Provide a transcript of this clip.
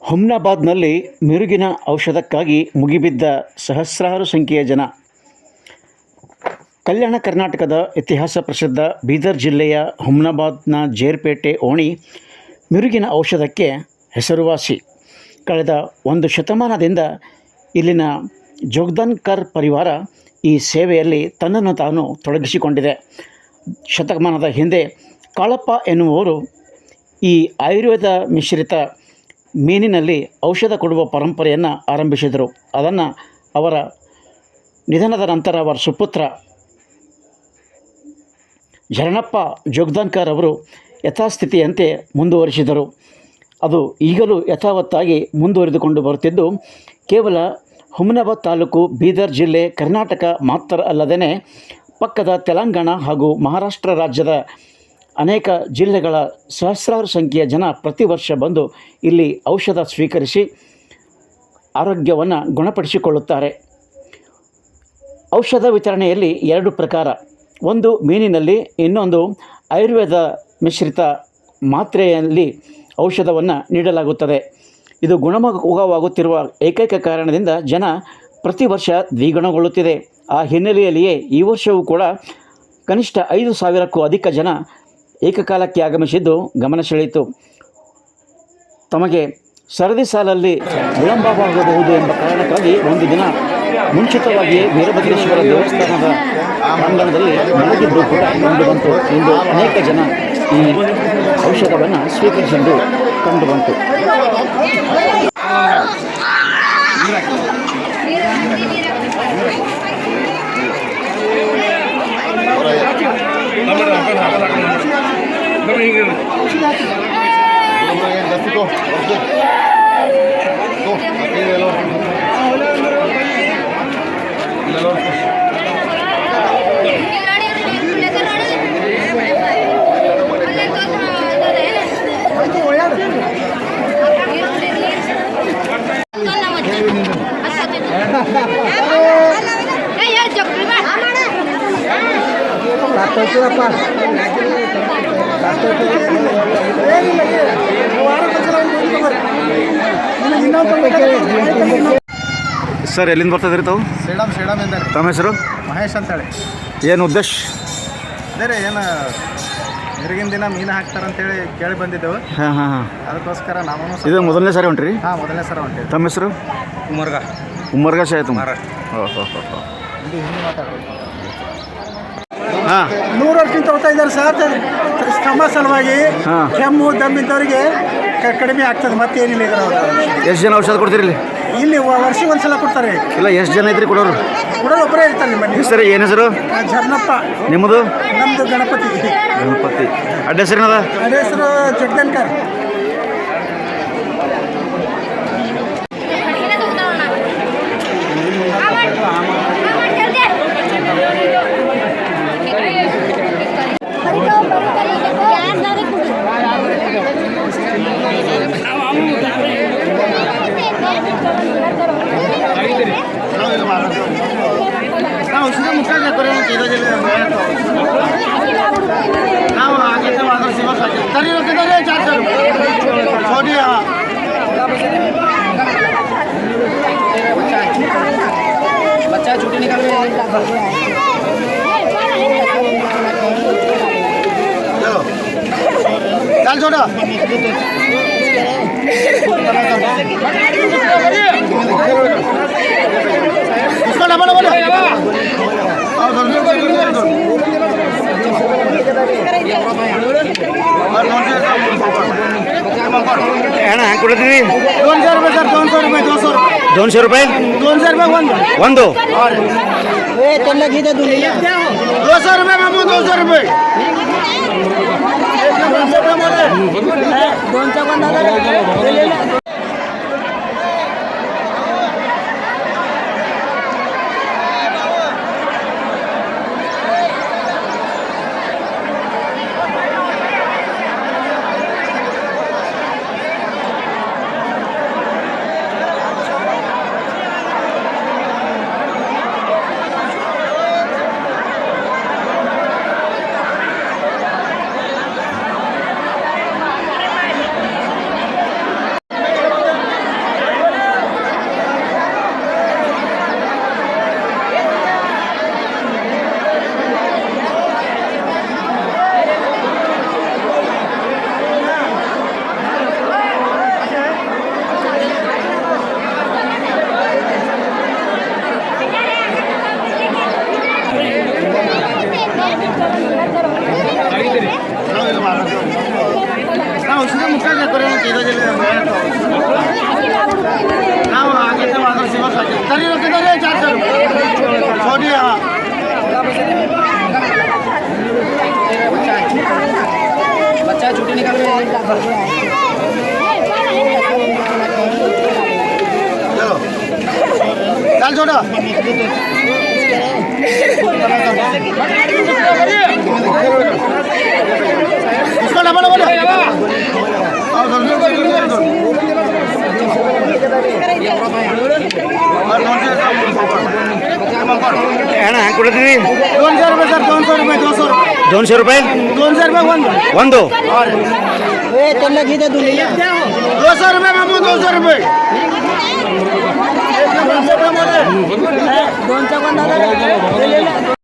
ಹುಮ್ನಾಬಾದ್ನಲ್ಲಿ ಮಿರುಗಿನ ಔಷಧಕ್ಕಾಗಿ ಮುಗಿಬಿದ್ದ ಸಹಸ್ರಾರು ಸಂಖ್ಯೆಯ ಜನ. ಕಲ್ಯಾಣ ಕರ್ನಾಟಕದ ಇತಿಹಾಸ ಪ್ರಸಿದ್ಧ ಬೀದರ್ ಜಿಲ್ಲೆಯ ಹುಮ್ನಾಬಾದ್ನ ಜೇರ್ಪೇಟೆ ಓಣಿ ಮಿರುಗಿನ ಔಷಧಕ್ಕೆ ಹೆಸರುವಾಸಿ. ಕಳೆದ 1 ಶತಮಾನದಿಂದ ಇಲ್ಲಿನ ಜೋಗ್ದಾನ್ಕರ್ ಪರಿವಾರ ಈ ಸೇವೆಯಲ್ಲಿ ತನ್ನನ್ನು ತಾನು ತೊಡಗಿಸಿಕೊಂಡಿದೆ. ಶತಮಾನದ ಹಿಂದೆ ಕಾಳಪ್ಪ ಎನ್ನುವವರು ಈ ಆಯುರ್ವೇದ ಮಿಶ್ರಿತ ಮೀನಿನಲ್ಲಿ ಔಷಧ ಕೊಡುವ ಪರಂಪರೆಯನ್ನು ಆರಂಭಿಸಿದರು. ಅದನ್ನು ಅವರ ನಿಧನದ ನಂತರ ಅವರ ಸುಪುತ್ರ ಝರಣಪ್ಪ ಜೋಗ್ದಾನ್ಕರ್ ಅವರು ಯಥಾಸ್ಥಿತಿಯಂತೆ ಮುಂದುವರಿಸಿದರು. ಅದು ಈಗಲೂ ಯಥಾವತ್ತಾಗಿ ಮುಂದುವರಿದುಕೊಂಡು ಬರುತ್ತಿದ್ದು, ಕೇವಲ ಹುಮ್ನಾಬಾದ್ ತಾಲೂಕು ಬೀದರ್ ಜಿಲ್ಲೆ ಕರ್ನಾಟಕ ಮಾತ್ರ ಅಲ್ಲದೇ ಪಕ್ಕದ ತೆಲಂಗಾಣ ಹಾಗೂ ಮಹಾರಾಷ್ಟ್ರ ರಾಜ್ಯದ ಅನೇಕ ಜಿಲ್ಲೆಗಳ ಸಹಸ್ರಾರು ಸಂಖ್ಯೆಯ ಜನ ಪ್ರತಿ ವರ್ಷ ಬಂದು ಇಲ್ಲಿ ಔಷಧ ಸ್ವೀಕರಿಸಿ ಆರೋಗ್ಯವನ್ನು ಗುಣಪಡಿಸಿಕೊಳ್ಳುತ್ತಾರೆ. ಔಷಧ ವಿತರಣೆಯಲ್ಲಿ 2 ಪ್ರಕಾರ, ಒಂದು ಮೀನಿನಲ್ಲಿ, ಇನ್ನೊಂದು ಆಯುರ್ವೇದ ಮಿಶ್ರಿತ ಮಾತ್ರೆಯಲ್ಲಿ ಔಷಧವನ್ನು ನೀಡಲಾಗುತ್ತದೆ. ಇದು ಗುಣಮುಖವಾಗುತ್ತಿರುವ ಏಕೈಕ ಕಾರಣದಿಂದ ಜನ ಪ್ರತಿ ವರ್ಷ ದ್ವಿಗುಣಗೊಳ್ಳುತ್ತಿದೆ. ಆ ಹಿನ್ನೆಲೆಯಲ್ಲಿಯೇ ಈ ವರ್ಷವೂ ಕೂಡ ಕನಿಷ್ಠ 5,000ಕ್ಕೂ ಅಧಿಕ ಜನ ಏಕಕಾಲಕ್ಕೆ ಆಗಮಿಸಿದ್ದು ಗಮನ ಸೆಳೆಯಿತು. ತಮಗೆ ಸರದಿ ಸಾಲಲ್ಲಿ ವಿಳಂಬವಾಗಬಹುದು ಎಂಬ ಕಾರಣಕ್ಕಾಗಿ ಒಂದು ದಿನ ಮುಂಚಿತವಾಗಿಯೇ ವೀರಭದ್ರೇಶ್ವರ ದೇವಸ್ಥಾನದ ಪ್ರಾಂಗಣದಲ್ಲಿ ಮಲಗಿದ್ದು ಕೂಡ ಕಂಡುಬಂತು. ಇಂದು ಅನೇಕ ಜನ ಈ ಔಷಧವನ್ನು ಸ್ವೀಕರಿಸಿದ್ದು ಕಂಡುಬಂತು. ಸರ್, ಎಲ್ಲಿಂದ ಬರ್ತಾಯಿದ್ರಿ ತಾವು? ಸೇಡಮ್ ಎಂದ. ತಮ್ಮ ಹೆಸರು? ಮಹೇಶ್ ಅಂತೇಳಿ. ಏನು ಉದ್ದೇಶ? ಅದೇ ರೀ, ಏನು ಮಿರುಗಿನ ದಿನ ಮೀನು ಹಾಕ್ತಾರಂತೇಳಿ ಕೇಳಿ ಬಂದಿದ್ದೆವು. ಹಾಂ ಹಾಂ ಹಾಂ ಅದಕ್ಕೋಸ್ಕರ ನಾವು ಇದು ಮೊದಲನೇ ಸಾರಿ ಹೊಂಟ್ರಿ? ಹಾಂ, ಮೊದಲನೇ ಸಲ ಹೊಂಟೇವಿ. ತಮ್ಮ ಹೆಸರು? ಉಮರ್ಗಾ ಶಾಯ್ತು. ಹಿಂದಿ ಮಾತಾಡಬೇಕು. ಹಾಂ, 100 ವರ್ಷದಿಂದ ತಗೋತಾ ಇದ್ದಾರೆ ಸರ್. ಸ್ತಂಭ ಸಲುವಾಗಿ ಕೆಮ್ಮು ದಮ್ಮಿದ್ದವರಿಗೆ ಕಡಿಮೆ ಆಗ್ತದೆ, ಮತ್ತೇನಿಲ್ಲ. ಇದ್ರ ಎಷ್ಟು ಜನ ಔಷಧ ಕೊಡ್ತೀರಿ ಇಲ್ಲಿ ವರ್ಷಕ್ಕೆ ಒಂದ್ಸಲ ಕೊಡ್ತಾರೆ. ಇಲ್ಲ, ಎಷ್ಟು ಜನ ಐತ್ರಿ ಕೊಡೋರು? ಒಬ್ಬರೇ ಇರ್ತಾರೆ. ನಿಮ್ಮ ಹೆಸರು ಏನು? ಹೆಸರು ಝರಣಪ್ಪ. ನಿಮ್ಮದು? ನಮ್ಮದು ಗಣಪತಿ. ಅಡ್ಡ ಹೆಸರೇನದ? ಅಡ್ಡ ಹೆಸರು ಜಗದಾನ್ಕರ್. बच्चा छुट्टी निकाल चल छोटा इसको डबल बोलो ಅಣ್ಣ ಹ್ಯಾಂಗೆ ಕೊಡ್ತೀವಿ? 200 रुपये सर. 200 रुपये. 200 ರೂಪಾಯಿ? 200 रुपये ಒಂದು. 200 रुपये मामू. 200 रुपये. 200 छोटा इसको डबल बोलो ಅಣ್ಣ ಹ್ಯಾಂಗೆ ಕೊಡ್ತೀವಿ 200 रुपये सर 200 रुपये 200 ರೂಪಾಯಿ 200 रुपये ಒಂದು 200 रुपये मामू 200 रुपये 200 रुपये